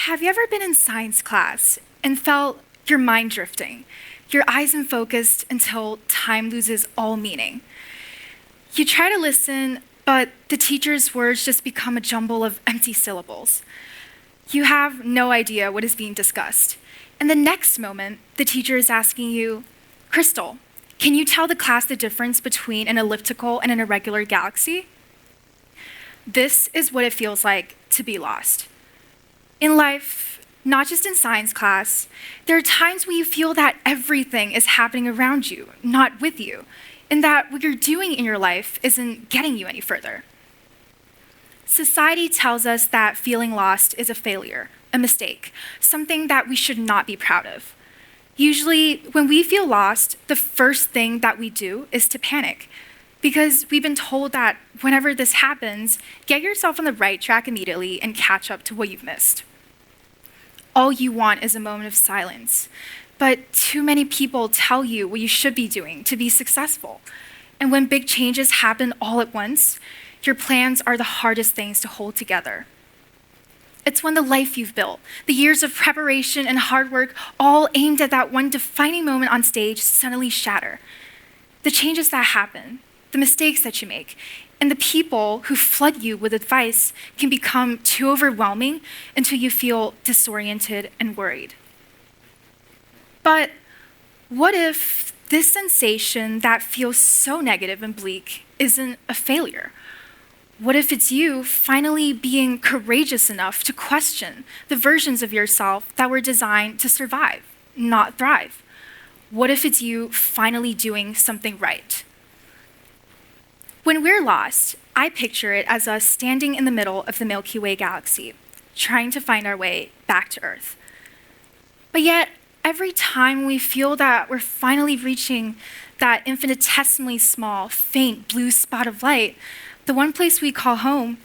Have you ever been in science class and felt your mind drifting, your eyes unfocused until time loses all meaning? You try to listen, but the teacher's words just become a jumble of empty syllables. You have no idea what is being discussed. And the next moment, the teacher is asking you, Crystal, can you tell the class the difference between an elliptical and an irregular galaxy? This is what it feels like to be lost. In life, not just in science class, there are times when you feel that everything is happening around you, not with you, and that what you're doing in your life isn't getting you any further. Society tells us that feeling lost is a failure, a mistake, something that we should not be proud of. Usually, when we feel lost, the first thing that we do is to panic, because we've been told that whenever this happens, get yourself on the right track immediately and catch up to what you've missed. All you want is a moment of silence, but too many people tell you what you should be doing to be successful. And when big changes happen all at once, your plans are the hardest things to hold together. It's when the life you've built, the years of preparation and hard work, all aimed at that one defining moment on stage, suddenly shatter. The changes that happen, the mistakes that you make, and the people who flood you with advice can become too overwhelming until you feel disoriented and worried. But what if this sensation that feels so negative and bleak isn't a failure? What if it's you finally being courageous enough to question the versions of yourself that were designed to survive, not thrive? What if it's you finally doing something right? When we're lost, I picture it as us standing in the middle of the Milky Way galaxy, trying to find our way back to Earth. But yet, every time we feel that we're finally reaching that infinitesimally small, faint blue spot of light, the one place we call home,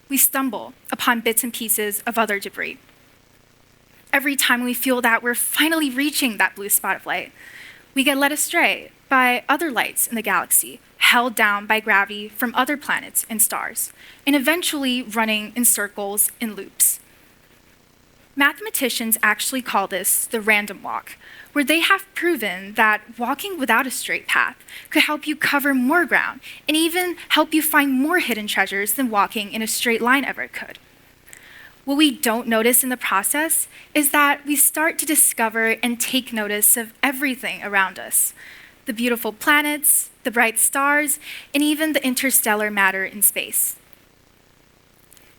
we stumble upon bits and pieces of other debris. Every time we feel that we're finally reaching that blue spot of light, we get led astray by other lights in the galaxy, held down by gravity from other planets and stars, and eventually running in circles in loops. Mathematicians actually call this the random walk, where they have proven that walking without a straight path could help you cover more ground and even help you find more hidden treasures than walking in a straight line ever could. What we don't notice in the process is that we start to discover and take notice of everything around us: the beautiful planets, the bright stars, and even the interstellar matter in space.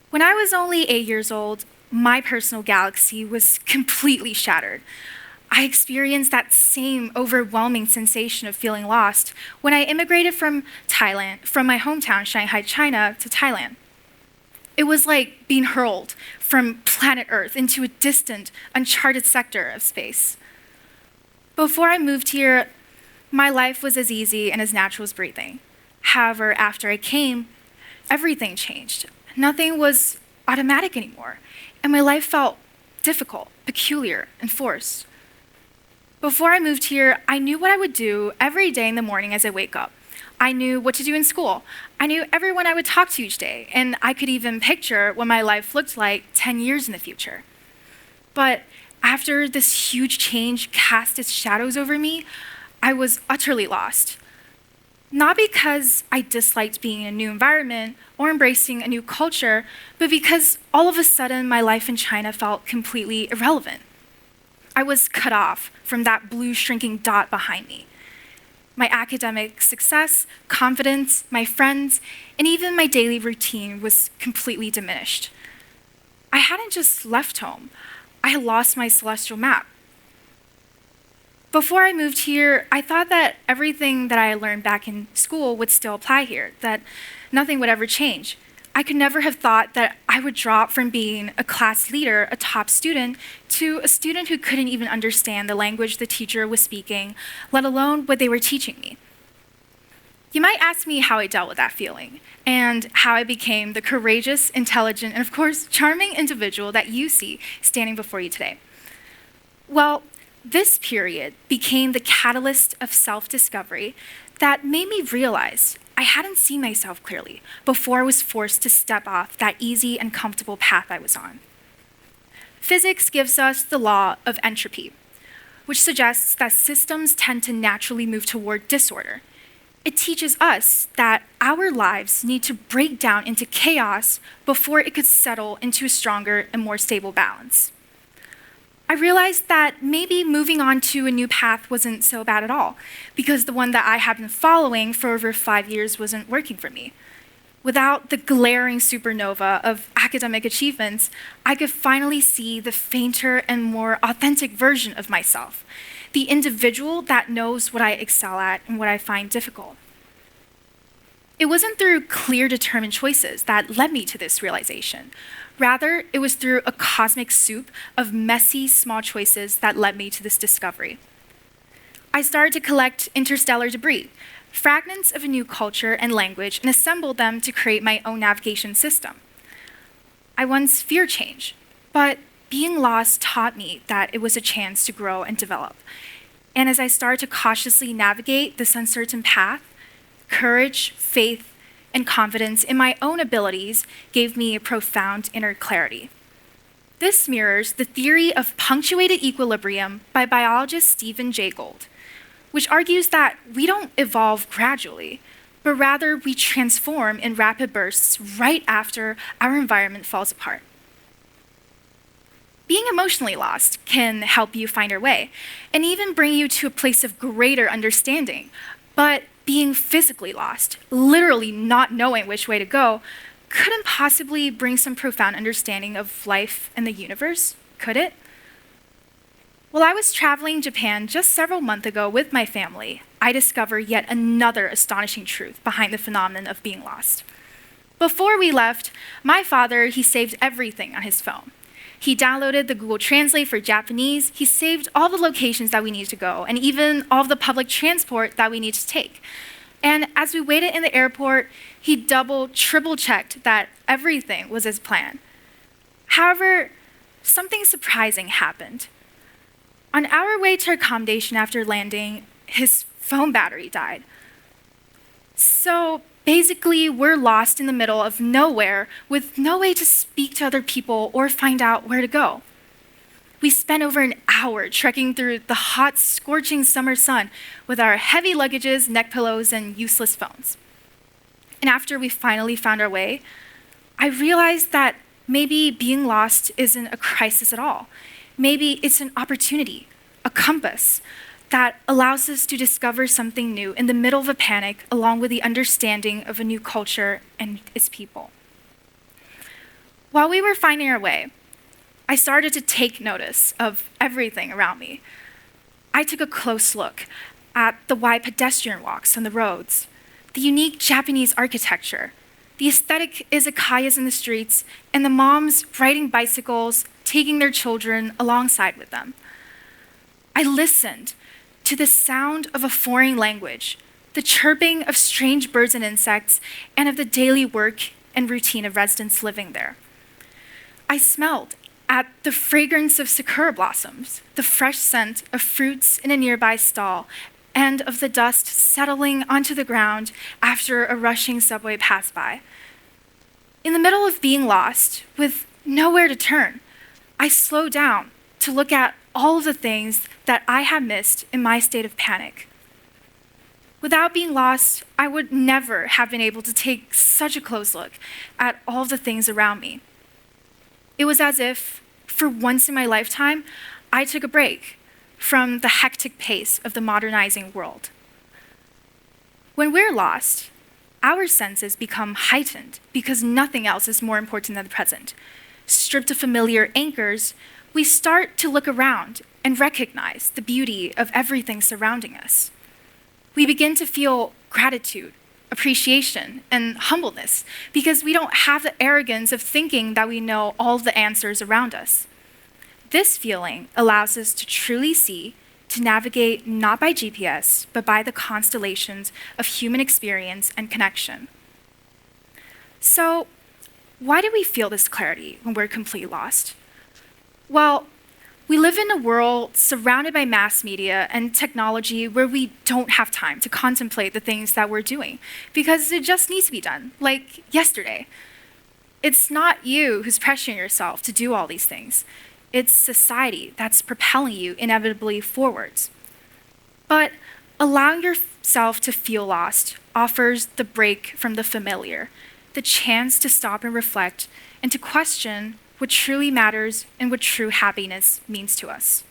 When I was only 8 years old, my personal galaxy was completely shattered. I experienced that same overwhelming sensation of feeling lost when I immigrated from my hometown, Shanghai, China, to Thailand. It was like being hurled from planet Earth into a distant, uncharted sector of space. Before I moved here, my life was as easy and as natural as breathing. However, after I came, everything changed. Nothing was automatic anymore, and my life felt difficult, peculiar, and forced. Before I moved here, I knew what I would do every day in the morning as I wake up. I knew what to do in school. I knew everyone I would talk to each day, and I could even picture what my life looked like 10 years in the future. But after this huge change cast its shadows over me, I was utterly lost. Not because I disliked being in a new environment or embracing a new culture, but because all of a sudden my life in China felt completely irrelevant. I was cut off from that blue shrinking dot behind me. My academic success, confidence, my friends, and even my daily routine was completely diminished. I hadn't just left home, I had lost my celestial map. Before I moved here, I thought that everything that I learned back in school would still apply here, that nothing would ever change. I could never have thought that I would drop from being a class leader, a top student, to a student who couldn't even understand the language the teacher was speaking, let alone what they were teaching me. You might ask me how I dealt with that feeling, and how I became the courageous, intelligent, and of course, charming individual that you see standing before you today. Well, this period became the catalyst of self-discovery that made me realize I hadn't seen myself clearly before I was forced to step off that easy and comfortable path I was on. Physics gives us the law of entropy, which suggests that systems tend to naturally move toward disorder. It teaches us that our lives need to break down into chaos before it could settle into a stronger and more stable balance. I realized that maybe moving on to a new path wasn't so bad at all, because the one that I had been following for over 5 years wasn't working for me. Without the glaring supernova of academic achievements, I could finally see the fainter and more authentic version of myself, the individual that knows what I excel at and what I find difficult. It wasn't through clear, determined choices that led me to this realization. Rather, it was through a cosmic soup of messy, small choices that led me to this discovery. I started to collect interstellar debris, fragments of a new culture and language, and assembled them to create my own navigation system. I once feared change, but being lost taught me that it was a chance to grow and develop. And as I started to cautiously navigate this uncertain path, courage, faith, and confidence in my own abilities gave me a profound inner clarity. This mirrors the theory of punctuated equilibrium by biologist Stephen Jay Gould, which argues that we don't evolve gradually, but rather we transform in rapid bursts right after our environment falls apart. Being emotionally lost can help you find your way and even bring you to a place of greater understanding, but being physically lost, literally not knowing which way to go, couldn't possibly bring some profound understanding of life and the universe, could it? While I was traveling Japan just several months ago with my family, I discovered yet another astonishing truth behind the phenomenon of being lost. Before we left, my father, he saved everything on his phone. He downloaded the Google Translate for Japanese, he saved all the locations that we needed to go, and even all of the public transport that we needed to take. And as we waited in the airport, he double, triple checked that everything was as planned. However, something surprising happened. On our way to accommodation after landing, his phone battery died. So basically, we're lost in the middle of nowhere with no way to speak to other people or find out where to go. We spent over an hour trekking through the hot, scorching summer sun with our heavy luggages, neck pillows, and useless phones. And after we finally found our way, I realized that maybe being lost isn't a crisis at all. Maybe it's an opportunity, a compass, that allows us to discover something new in the middle of a panic, along with the understanding of a new culture and its people. While we were finding our way, I started to take notice of everything around me. I took a close look at the wide pedestrian walks on the roads, the unique Japanese architecture, the aesthetic izakayas in the streets, and the moms riding bicycles, taking their children alongside with them. I listened to the sound of a foreign language, the chirping of strange birds and insects, and of the daily work and routine of residents living there. I smelled at the fragrance of sakura blossoms, the fresh scent of fruits in a nearby stall, and of the dust settling onto the ground after a rushing subway passed by. In the middle of being lost, with nowhere to turn, I slowed down to look at all of the things that I had missed in my state of panic. Without being lost, I would never have been able to take such a close look at all of the things around me. It was as if, for once in my lifetime, I took a break from the hectic pace of the modernizing world. When we're lost, our senses become heightened because nothing else is more important than the present. Stripped of familiar anchors, we start to look around and recognize the beauty of everything surrounding us. We begin to feel gratitude, appreciation, and humbleness because we don't have the arrogance of thinking that we know all the answers around us. This feeling allows us to truly see, to navigate not by GPS, but by the constellations of human experience and connection. So, why do we feel this clarity when we're completely lost? Well, we live in a world surrounded by mass media and technology where we don't have time to contemplate the things that we're doing because it just needs to be done, like yesterday. It's not you who's pressuring yourself to do all these things. It's society that's propelling you inevitably forwards. But allowing yourself to feel lost offers the break from the familiar, the chance to stop and reflect and to question what truly matters and what true happiness means to us.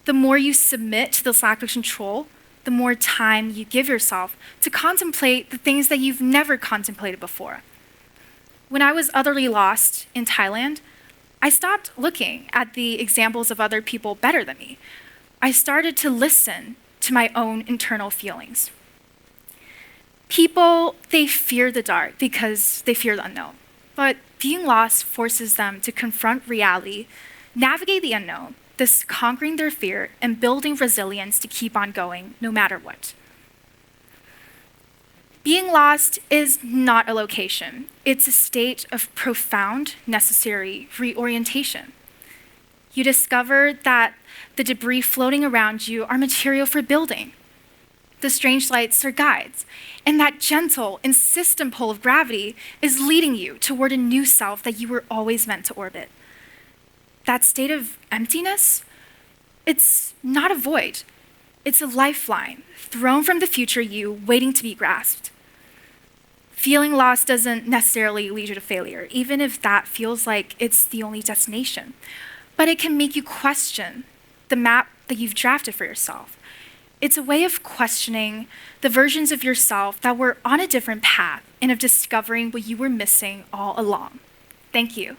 The more you submit to this lack of control, the more time you give yourself to contemplate the things that you've never contemplated before. When I was utterly lost in Thailand, I stopped looking at the examples of other people better than me. I started to listen to my own internal feelings. People, they fear the dark because they fear the unknown. But being lost forces them to confront reality, navigate the unknown, thus conquering their fear and building resilience to keep on going no matter what. Being lost is not a location. It's a state of profound, necessary reorientation. You discover that the debris floating around you are material for building. The strange lights are guides, and that gentle, insistent pull of gravity is leading you toward a new self that you were always meant to orbit. That state of emptiness, it's not a void. It's a lifeline thrown from the future you, waiting to be grasped. Feeling lost doesn't necessarily lead you to failure, even if that feels like it's the only destination. But it can make you question the map that you've drafted for yourself. It's a way of questioning the versions of yourself that were on a different path and of discovering what you were missing all along. Thank you.